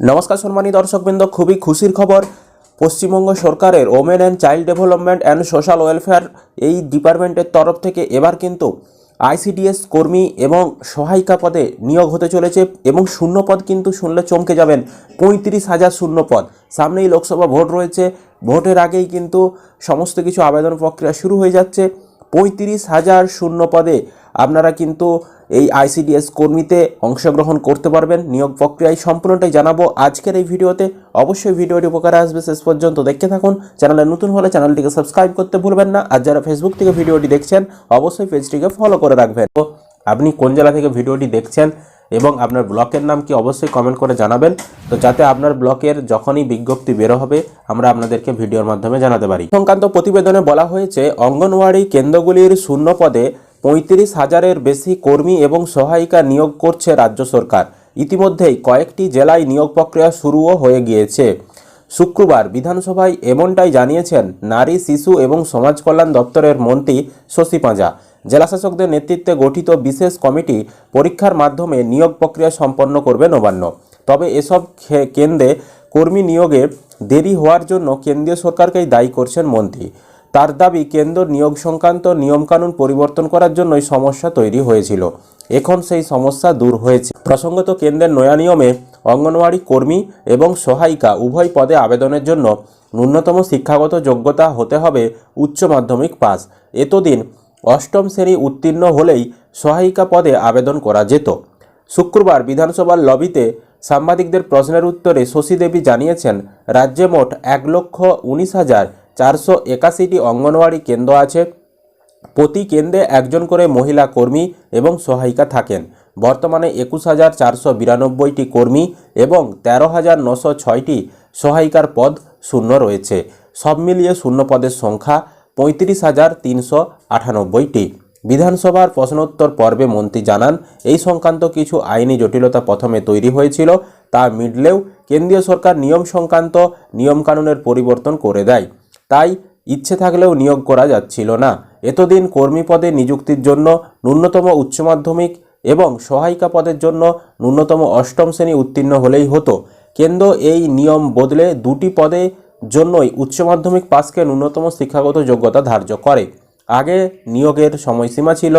নমস্কার সম্মানিত দর্শকবৃন্দ, খুবই খুশির খবর। পশ্চিমবঙ্গ সরকারের women and child development and social welfare এই ডিপার্টমেন্টের তরফ থেকে এবার কিন্তু আইসিডিএস কর্মী এবং সহায়িকা পদে নিয়োগ হতে চলেছে এবং শূন্যপদ কিন্তু শুনলে চমকে যাবেন। 35,000 শূন্যপদ। সামনেই লোকসভা ভোট রয়েছে, ভোটের আগেই কিন্তু সমস্ত কিছু আবেদন প্রক্রিয়া শুরু হয়ে যাচ্ছে। 35,000 শূন্যপদে আপনারা কিন্তু এই আইসিডিএস কর্মীতে অংশগ্রহণ করতে পারবেন। নিয়োগ প্রক্রিয়ায় সম্পূর্ণটাই জানাবো আজকের এই ভিডিওতে। অবশ্যই ভিডিওটি উপকারে আসবে, শেষ পর্যন্ত দেখতে থাকুন। চ্যানেলে নতুন হলে চ্যানেলটিকে সাবস্ক্রাইব করতে ভুলবেন না, আর যারা ফেসবুক থেকে ভিডিওটি দেখছেন অবশ্যই পেজটিকে ফলো করে রাখবেন। তো আপনি কোন জেলা থেকে ভিডিওটি দেখছেন এবং আপনার ব্লকের নাম কি অবশ্যই কমেন্ট করে জানাবেন, তো যাতে আপনার ব্লকের যখনই বিজ্ঞপ্তি বেরো হবে আমরা আপনাদেরকে ভিডিওর মাধ্যমে জানাতে পারি। সংক্রান্ত প্রতিবেদনে বলা হয়েছে, অঙ্গনওয়াড়ি কেন্দ্রগুলির শূন্য পদে 35,000-এর বেশি কর্মী এবং সহায়িকা নিয়োগ করছে রাজ্য সরকার। ইতিমধ্যেই কয়েকটি জেলায় নিয়োগ প্রক্রিয়া শুরুও হয়ে গিয়েছে। শুক্রবার বিধানসভায় এমনটাই জানিয়েছেন নারী, শিশু এবং সমাজ কল্যাণ দপ্তরের মন্ত্রী শশী পাঁজা। জেলাশাসকদের নেতৃত্বে গঠিত বিশেষ কমিটি পরীক্ষার মাধ্যমে নিয়োগ প্রক্রিয়া সম্পন্ন করবে নবান্ন। তবে এসব কেন্দ্রে কর্মী নিয়োগে দেরি হওয়ার জন্য কেন্দ্রীয় সরকারকেই দায়ী করছেন মন্ত্রী। তার দাবি, কেন্দ্র নিয়োগ সংক্রান্ত নিয়মকানুন পরিবর্তন করার জন্যই সমস্যা তৈরি হয়েছিল। এখন সেই সমস্যা দূর হয়েছে। প্রসঙ্গত, কেন্দ্রের নয়া নিয়মে অঙ্গনওয়াড়ি কর্মী এবং সহায়িকা উভয় পদে আবেদনের জন্য ন্যূনতম শিক্ষাগত যোগ্যতা হতে হবে উচ্চ মাধ্যমিক পাস। এতদিন অষ্টম শ্রেণী উত্তীর্ণ হলেই সহায়িকা পদে আবেদন করা যেত। শুক্রবার বিধানসভার লবিতে সাংবাদিকদের প্রশ্নের উত্তরে শশী দেবী জানিয়েছেন, রাজ্যে মোট 1,19,481টি অঙ্গনওয়াড়ি কেন্দ্র আছে। প্রতি কেন্দ্রে একজন করে মহিলা কর্মী এবং সহায়িকা থাকেন। বর্তমানে 21,492টি কর্মী এবং 13,906টি সহায়িকার পদ শূন্য রয়েছে। সব মিলিয়ে শূন্য পদের সংখ্যা 35,398টি। বিধানসভার প্রশ্নোত্তর পর্বে মন্ত্রী জানান, এই সংক্রান্ত কিছু আইনি জটিলতা প্রথমে তৈরি হয়েছিল, তা মিটলেও কেন্দ্রীয় সরকার নিয়ম সংক্রান্ত নিয়মকানুনের পরিবর্তন করে দেয়। তাই ইচ্ছে থাকলেও নিয়োগ করা যাচ্ছিল না। এতদিন কর্মী পদে নিযুক্তির জন্য ন্যূনতম উচ্চ মাধ্যমিক এবং সহায়িকা পদের জন্য ন্যূনতম অষ্টম শ্রেণী উত্তীর্ণ হলেই হতো। কেন্দ্র এই নিয়ম বদলে দুটি পদে জন্যই উচ্চ মাধ্যমিক পাসকে ন্যূনতম শিক্ষাগত যোগ্যতা ধার্য করে। আগে নিয়োগের সময়সীমা ছিল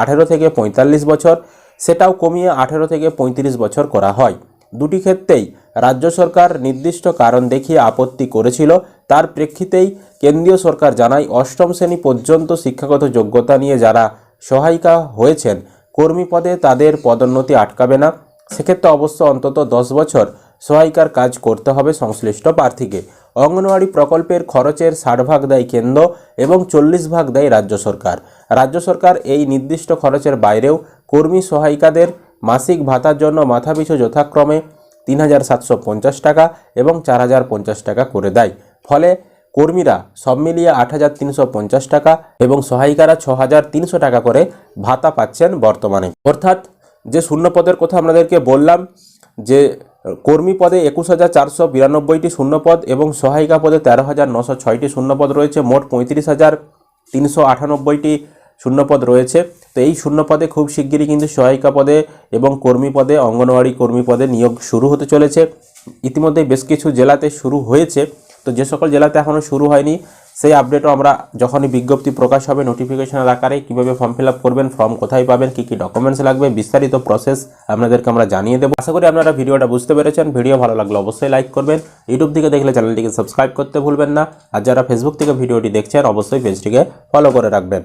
18 থেকে 45 বছর, সেটাও কমিয়ে 18 থেকে 35 বছর করা হয়। দুটি ক্ষেত্রেই রাজ্য সরকার নির্দিষ্ট কারণ দেখিয়ে আপত্তি করেছিল। তার প্রেক্ষিতেই কেন্দ্রীয় সরকার জানায়, অষ্টম শ্রেণী পর্যন্ত শিক্ষাগত যোগ্যতা নিয়ে যারা সহায়িকা হয়েছেন কর্মী পদে তাদের পদোন্নতি আটকাবে না। সেক্ষেত্রে অবশ্য অন্তত 10 বছর সহায়িকার কাজ করতে হবে সংশ্লিষ্ট প্রার্থীকে। অঙ্গনওয়াড়ি প্রকল্পের খরচের 60% দেয় কেন্দ্র এবং 40% দেয় রাজ্য সরকার। রাজ্য সরকার এই নির্দিষ্ট খরচের বাইরেও কর্মী সহায়িকাদের মাসিক ভাতার জন্য মাথাপিছু যথাক্রমে 3,750 টাকা এবং 4,050 টাকা করে দেয়। ফলে কর্মীরা সব মিলিয়ে 8,350 টাকা এবং সহায়িকারা 6,300 টাকা করে ভাতা পাচ্ছেন বর্তমানে। অর্থাৎ যে শূন্যপদের কথা আপনাদেরকে বললাম, যে কর্মী পদে 21,492টি শূন্যপদ এবং সহায়িকা পদে 13,906টি শূন্যপদ রয়েছে। মোট 35,398টি শূন্যপদ রয়েছে। তো এই শূন্যপদে খুব শিগগিরই কিন্তু সহায়িকা পদে এবং কর্মী পদে, অঙ্গনওয়াড়ি কর্মী পদে নিয়োগ শুরু হতে চলেছে। ইতিমধ্যে বেশ কিছু জেলাতে শুরু হয়েছে, তো যে সকল জেলাতে এখনও শুরু হয়নি সেই আপডেটও আমরা যখনই বিজ্ঞপ্তি প্রকাশ হবে নোটিফিকেশনের আকারে কীভাবে ফর্ম ফিল আপ করবেন, ফর্ম কোথায় পাবেন, কী কী ডকুমেন্টস লাগবে, বিস্তারিত প্রসেস আপনাদেরকে আমরা জানিয়ে দেবো। আশা করি আপনারা ভিডিওটা বুঝতে পেরেছেন। ভিডিও ভালো লাগলে অবশ্যই লাইক করবেন। ইউটিউব থেকে দেখলে চ্যানেলটিকে সাবস্ক্রাইব করতে ভুলবেন না, আর যারা ফেসবুক থেকে ভিডিওটি দেখছেন অবশ্যই পেজটিকে ফলো করে রাখবেন।